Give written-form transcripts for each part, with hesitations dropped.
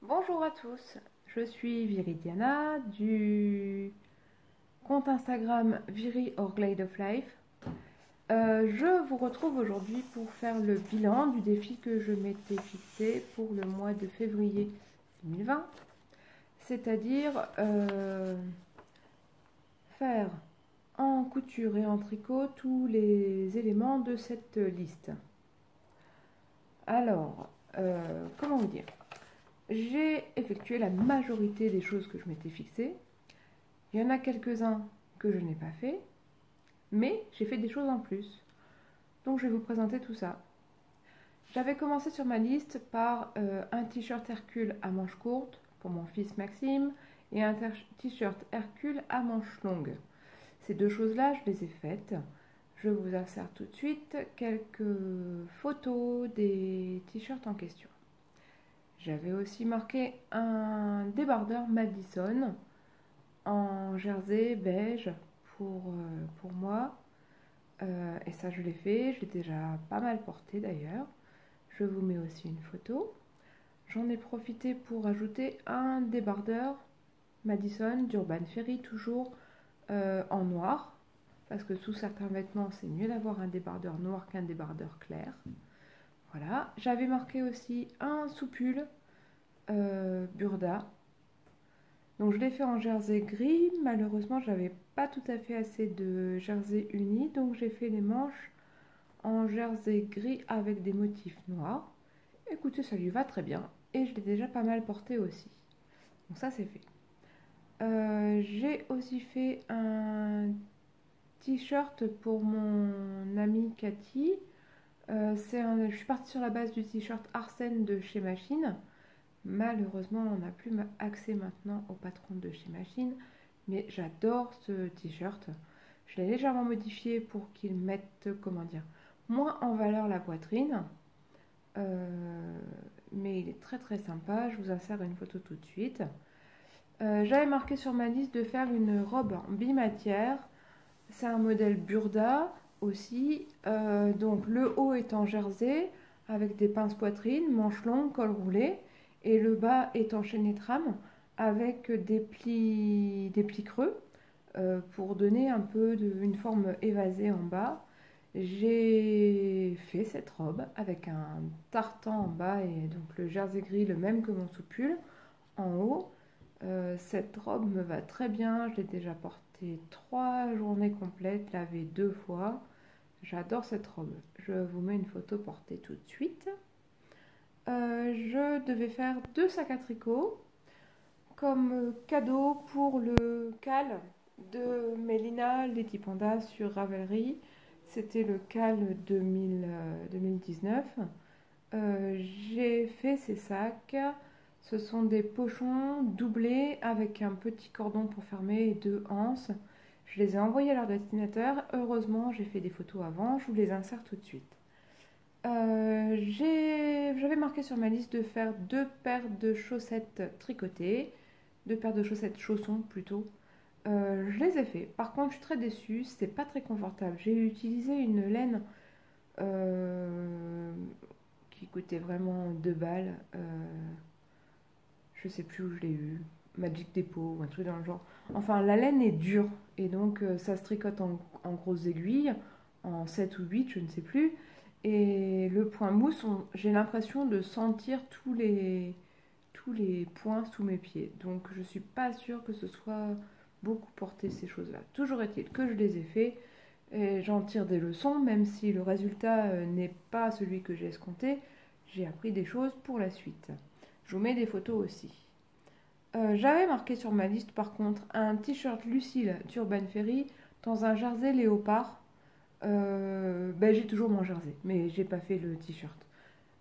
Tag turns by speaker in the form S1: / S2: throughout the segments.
S1: Bonjour à tous, je suis Viridiana du compte Instagram Viri or Glade of Life. Je vous retrouve aujourd'hui pour faire le bilan du défi que je m'étais fixé pour le mois de février 2020, c'est-à-dire faire en couture et en tricot tous les éléments de cette liste. Alors, comment vous dire ? J'ai effectué la majorité des choses que je m'étais fixées. Il y en a quelques-uns que je n'ai pas fait, mais j'ai fait des choses en plus. Donc je vais vous présenter tout ça. J'avais commencé sur ma liste par un t-shirt Hercule à manches courtes pour mon fils Maxime et un t-shirt Hercule à manches longues. Ces deux choses-là, je les ai faites. Je vous insère tout de suite quelques photos des t-shirts en question. J'avais aussi marqué un débardeur Madison en jersey beige pour moi. Et ça, je l'ai fait. Je l'ai déjà pas mal porté d'ailleurs. Je vous mets aussi une photo. J'en ai profité pour ajouter un débardeur Madison d'Urban Ferry, toujours en noir. Parce que sous certains vêtements, c'est mieux d'avoir un débardeur noir qu'un débardeur clair. Voilà. J'avais marqué aussi un sous-pull Burda. Donc je l'ai fait en jersey gris. Malheureusement, j'avais pas tout à fait assez de jersey uni, donc j'ai fait les manches en jersey gris avec des motifs noirs. Écoutez, ça lui va très bien et je l'ai déjà pas mal porté aussi. Donc ça, c'est fait. J'ai aussi fait un t-shirt pour mon amie Cathy. Je suis partie sur la base du t-shirt Arsène de chez Machine. Malheureusement, on n'a plus accès maintenant au patron de chez Machine, mais j'adore ce t-shirt. Je l'ai légèrement modifié pour qu'il mette, comment dire, moins en valeur la poitrine. Mais il est très très sympa. Je vous insère une photo tout de suite. J'avais marqué sur ma liste de faire une robe en bimatière. C'est un modèle Burda aussi. Donc le haut est en jersey avec des pinces poitrine, manches longues, col roulé. Et le bas est en chaîne et trame avec des plis creux pour donner un peu une forme évasée en bas. J'ai fait cette robe avec un tartan en bas et donc le jersey gris, le même que mon sous-pull en haut. Cette robe me va très bien, je l'ai déjà portée 3 journées complètes, lavée 2 fois. J'adore cette robe. Je vous mets une photo portée tout de suite. Je devais faire 2 sacs à tricot comme cadeau pour le cal de Mélina Lady Panda sur Ravelry. C'était le cal 2019. J'ai fait ces sacs. Ce sont des pochons doublés avec un petit cordon pour fermer et 2 anses. Je les ai envoyés à leur destinataire. Heureusement, j'ai fait des photos avant. Je vous les insère tout de suite. J'avais marqué sur ma liste de faire 2 paires de chaussettes tricotées, 2 paires de chaussettes chaussons plutôt. Je les ai fait. Par contre, je suis très déçue, c'est pas très confortable. J'ai utilisé une laine qui coûtait vraiment 2 balles. Je sais plus où je l'ai eu. Magic Depot ou un truc dans le genre. Enfin, la laine est dure et donc ça se tricote en grosses aiguilles, en 7 ou 8, je ne sais plus. Et le point mousse, j'ai l'impression de sentir tous les points sous mes pieds. Donc je ne suis pas sûre que ce soit beaucoup porté ces choses-là. Toujours est-il que je les ai fait et j'en tire des leçons, même si le résultat n'est pas celui que j'ai escompté. J'ai appris des choses pour la suite. Je vous mets des photos aussi. J'avais marqué sur ma liste par contre un t-shirt Lucille d'Urban Ferry dans un jersey léopard. J'ai toujours mon jersey, mais j'ai pas fait le t-shirt.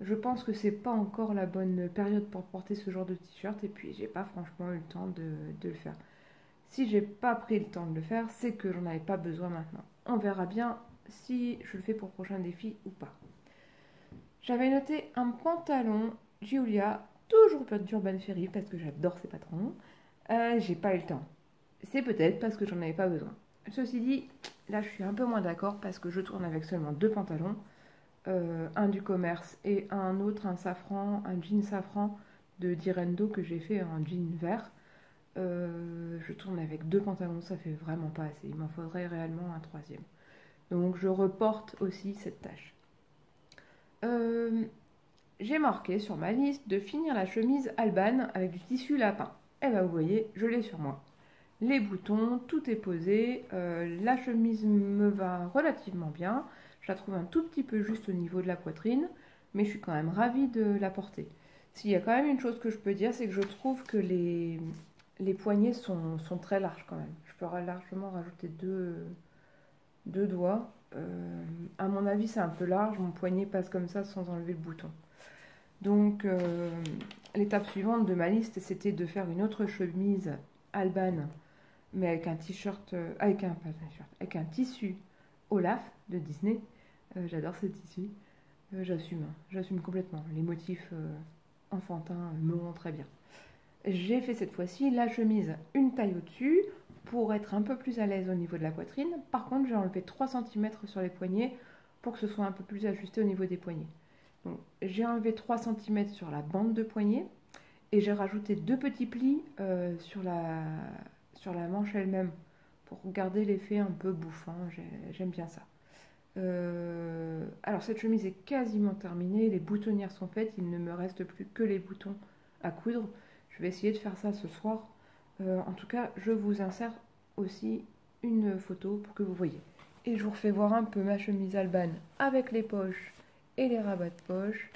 S1: Je pense que c'est pas encore la bonne période pour porter ce genre de t-shirt et puis j'ai pas franchement eu le temps de le faire. Si j'ai pas pris le temps de le faire, c'est que j'en avais pas besoin maintenant. On verra bien si je le fais pour le prochain défi ou pas. J'avais noté un pantalon Giulia, toujours d'Urban Ferry parce que j'adore ces patrons. J'ai pas eu le temps. C'est peut-être parce que j'en avais pas besoin. Ceci dit, là je suis un peu moins d'accord parce que je tourne avec seulement 2 pantalons. Un du commerce et un autre, un safran, un jean safran de Direndo que j'ai fait en jean vert. Je tourne avec 2 pantalons, ça fait vraiment pas assez. Il m'en faudrait réellement un 3e. Donc je reporte aussi cette tâche. J'ai marqué sur ma liste de finir la chemise Alban avec du tissu lapin. Et bien vous voyez, je l'ai sur moi. Les boutons, tout est posé. La chemise me va relativement bien. Je la trouve un tout petit peu juste au niveau de la poitrine, mais je suis quand même ravie de la porter. S'il y a quand même une chose que je peux dire, c'est que je trouve que les poignets sont très larges quand même. Je peux largement rajouter deux doigts. À mon avis, c'est un peu large. Mon poignet passe comme ça sans enlever le bouton. Donc, l'étape suivante de ma liste, c'était de faire une autre chemise Alban, mais avec un t-shirt, avec un tissu Olaf de Disney. J'adore ce tissu. J'assume complètement. Les motifs enfantins me vont très bien. J'ai fait cette fois-ci la chemise une taille au-dessus pour être un peu plus à l'aise au niveau de la poitrine. Par contre, j'ai enlevé 3 cm sur les poignets pour que ce soit un peu plus ajusté au niveau des poignets. Donc, j'ai enlevé 3 cm sur la bande de poignet et j'ai rajouté 2 petits plis sur la manche elle-même pour garder l'effet un peu bouffant. J'aime bien ça. Alors, cette chemise est quasiment terminée. Les boutonnières sont faites. Il ne me reste plus que les boutons à coudre. Je vais essayer de faire ça ce soir. En tout cas, je vous insère aussi une photo pour que vous voyez. Et je vous refais voir un peu ma chemise Alban avec les poches et les rabats de poche.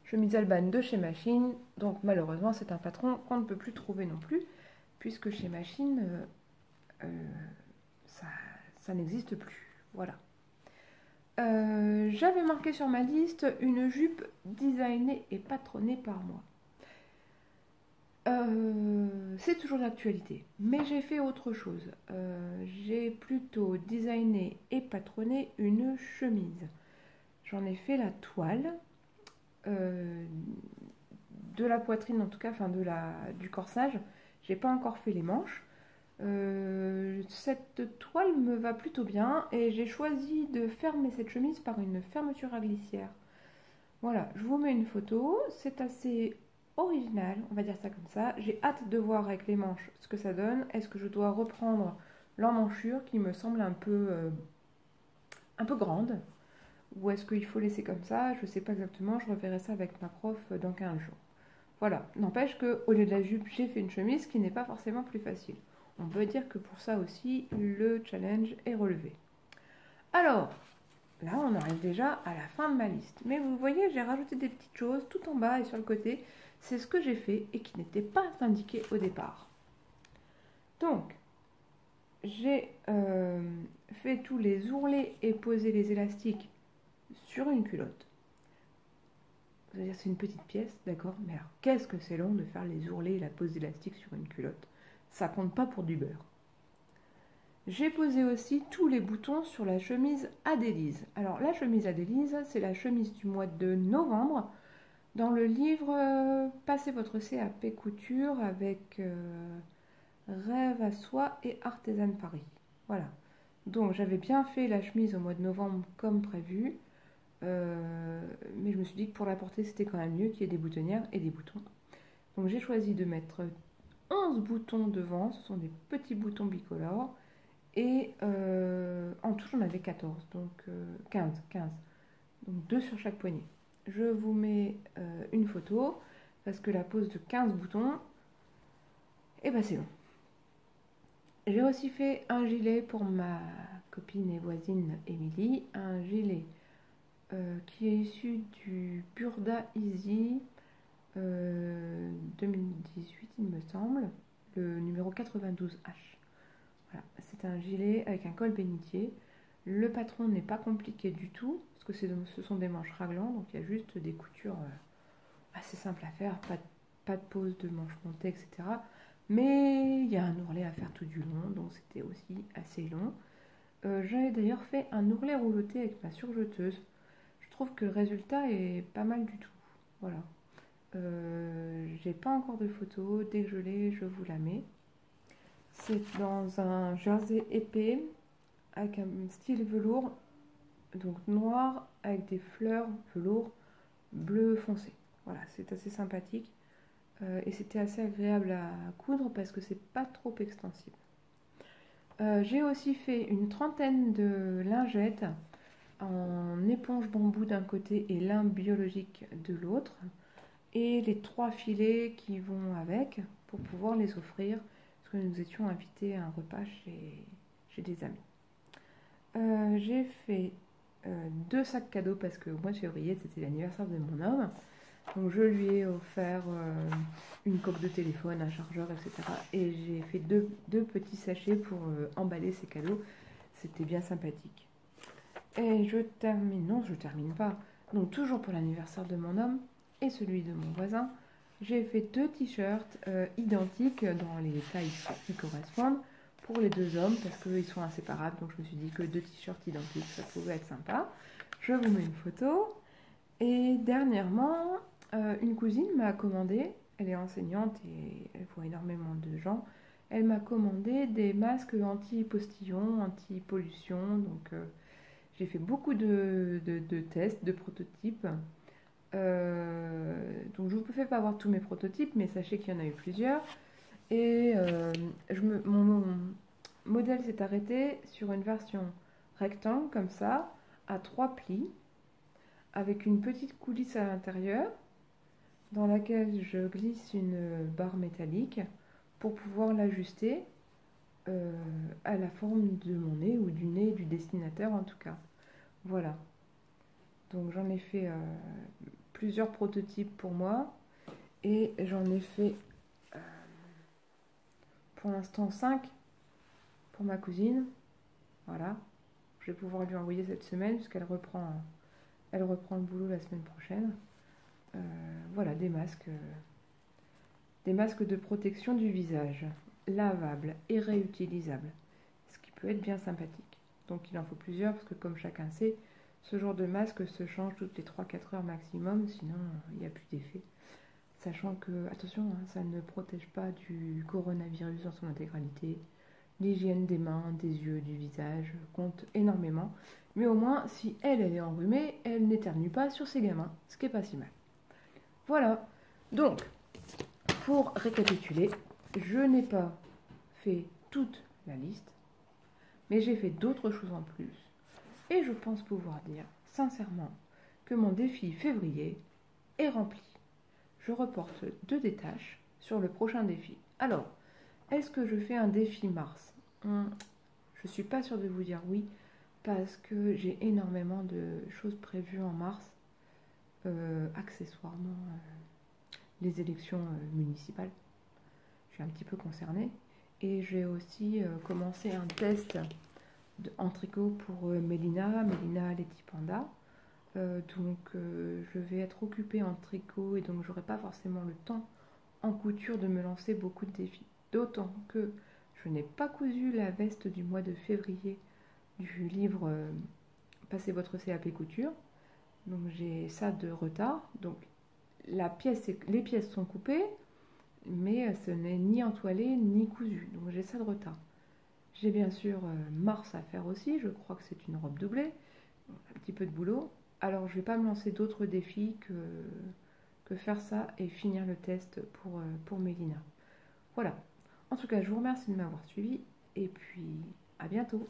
S1: Chemise Alban de chez Machine. Donc malheureusement, c'est un patron qu'on ne peut plus trouver non plus, puisque chez Machine, ça n'existe plus. Voilà. J'avais marqué sur ma liste une jupe designée et patronnée par moi. C'est toujours d'actualité, mais j'ai fait autre chose. J'ai plutôt designé et patronné une chemise. J'en ai fait la toile de la poitrine, en tout cas, enfin du corsage. J'ai pas encore fait les manches. Cette toile me va plutôt bien et j'ai choisi de fermer cette chemise par une fermeture à glissière. Voilà, je vous mets une photo. C'est assez original, on va dire ça comme ça. J'ai hâte de voir avec les manches ce que ça donne. Est-ce que je dois reprendre l'emmanchure qui me semble un peu grande, ou est-ce qu'il faut laisser comme ça? Je ne sais pas exactement, je reverrai ça avec ma prof dans 15 jours. Voilà, n'empêche qu'au lieu de la jupe, j'ai fait une chemise qui n'est pas forcément plus facile. On peut dire que pour ça aussi, le challenge est relevé. Alors, là, on arrive déjà à la fin de ma liste. Mais vous voyez, j'ai rajouté des petites choses tout en bas et sur le côté. C'est ce que j'ai fait et qui n'était pas indiqué au départ. Donc, j'ai fait tous les ourlets et posé les élastiques sur une culotte. Vous allez dire, c'est une petite pièce, d'accord, mais alors, qu'est-ce que c'est long de faire les ourlets et la pose d'élastique sur une culotte? Ça compte pas pour du beurre. J'ai posé aussi tous les boutons sur la chemise Adélise. Alors, la chemise Adélise, c'est la chemise du mois de novembre dans le livre Passez votre CAP couture avec Rêve à soie et Artisan Paris. Voilà. Donc, j'avais bien fait la chemise au mois de novembre comme prévu. Mais je me suis dit que pour la porter, c'était quand même mieux qu'il y ait des boutonnières et des boutons. Donc, j'ai choisi de mettre 11 boutons devant. Ce sont des petits boutons bicolores. Et en tout, j'en avais 14, donc 15. Donc 2 sur chaque poignet. Je vous mets une photo, parce que la pose de 15 boutons, et ben c'est long. J'ai aussi fait un gilet pour ma copine et voisine Émilie, un gilet qui est issu du Burda Easy 2018, il me semble, le numéro 92H. Voilà, c'est un gilet avec un col bénitier. Le patron n'est pas compliqué du tout, parce que ce sont des manches raglan, donc il y a juste des coutures assez simples à faire, pas de pose de manches montées, etc. Mais il y a un ourlet à faire tout du long, donc c'était aussi assez long. J'avais d'ailleurs fait un ourlet rouloté avec ma surjeteuse. Je trouve que le résultat est pas mal du tout. Voilà. J'ai pas encore de photo, dès que je l'ai, je vous la mets. C'est dans un jersey épais avec un style velours, donc noir avec des fleurs velours bleu foncé. Voilà, c'est assez sympathique. et c'était assez agréable à coudre parce que c'est pas trop extensible. J'ai aussi fait une trentaine de lingettes en éponge bambou d'un côté et lin biologique de l'autre, et les 3 filets qui vont avec pour pouvoir les offrir, parce que nous étions invités à un repas chez des amis. J'ai fait 2 sacs cadeaux parce qu'au mois de février c'était l'anniversaire de mon homme, donc je lui ai offert une coque de téléphone, un chargeur, etc. Et j'ai fait deux petits sachets pour emballer ces cadeaux, c'était bien sympathique. Et je termine pas. Donc toujours pour l'anniversaire de mon homme et celui de mon voisin, j'ai fait 2 t-shirts identiques dans les tailles qui correspondent pour les 2 hommes parce qu'ils sont inséparables. Donc je me suis dit que 2 t-shirts identiques, ça pouvait être sympa. Je vous mets une photo. Et dernièrement, une cousine m'a commandé, elle est enseignante et elle voit énormément de gens. Elle m'a commandé des masques anti-postillon, anti-pollution. Donc j'ai fait beaucoup de tests, de prototypes. Donc je ne vous fais pas voir tous mes prototypes, mais sachez qu'il y en a eu plusieurs. Et mon modèle s'est arrêté sur une version rectangle comme ça, à 3 plis, avec une petite coulisse à l'intérieur, dans laquelle je glisse une barre métallique pour pouvoir l'ajuster à la forme de mon nez ou du nez du destinataire en tout cas. Voilà. Donc j'en ai fait plusieurs prototypes pour moi et j'en ai fait pour l'instant 5 pour ma cousine. Voilà. Je vais pouvoir lui envoyer cette semaine puisqu'elle reprend le boulot la semaine prochaine. Voilà, des masques de protection du visage, lavables et réutilisables, ce qui peut être bien sympathique. Donc il en faut plusieurs parce que comme chacun sait, ce genre de masque se change toutes les 3-4 heures maximum, sinon il n'y a plus d'effet. Sachant que, attention, hein, ça ne protège pas du coronavirus dans son intégralité. L'hygiène des mains, des yeux, du visage compte énormément. Mais au moins, si elle est enrhumée, elle n'éternue pas sur ses gamins, ce qui n'est pas si mal. Voilà. Donc, pour récapituler, je n'ai pas fait toute la liste, mais j'ai fait d'autres choses en plus. Et je pense pouvoir dire, sincèrement, que mon défi février est rempli. Je reporte 2 des tâches sur le prochain défi. Alors, est-ce que je fais un défi mars? Je ne suis pas sûre de vous dire oui, parce que j'ai énormément de choses prévues en mars, accessoirement les élections municipales. Je suis un petit peu concernée. Et j'ai aussi commencé un test en tricot pour Mélina Leti Panda. Donc je vais être occupée en tricot et donc j'aurai pas forcément le temps en couture de me lancer beaucoup de défis. D'autant que je n'ai pas cousu la veste du mois de février du livre Passez votre CAP couture. Donc j'ai ça de retard. Donc les pièces sont coupées, mais ce n'est ni entoilé ni cousu. Donc j'ai ça de retard. J'ai bien sûr mars à faire aussi. Je crois que c'est une robe doublée. Un petit peu de boulot. Alors je ne vais pas me lancer d'autres défis que faire ça et finir le test pour Mélina. Voilà. En tout cas, je vous remercie de m'avoir suivi et puis à bientôt.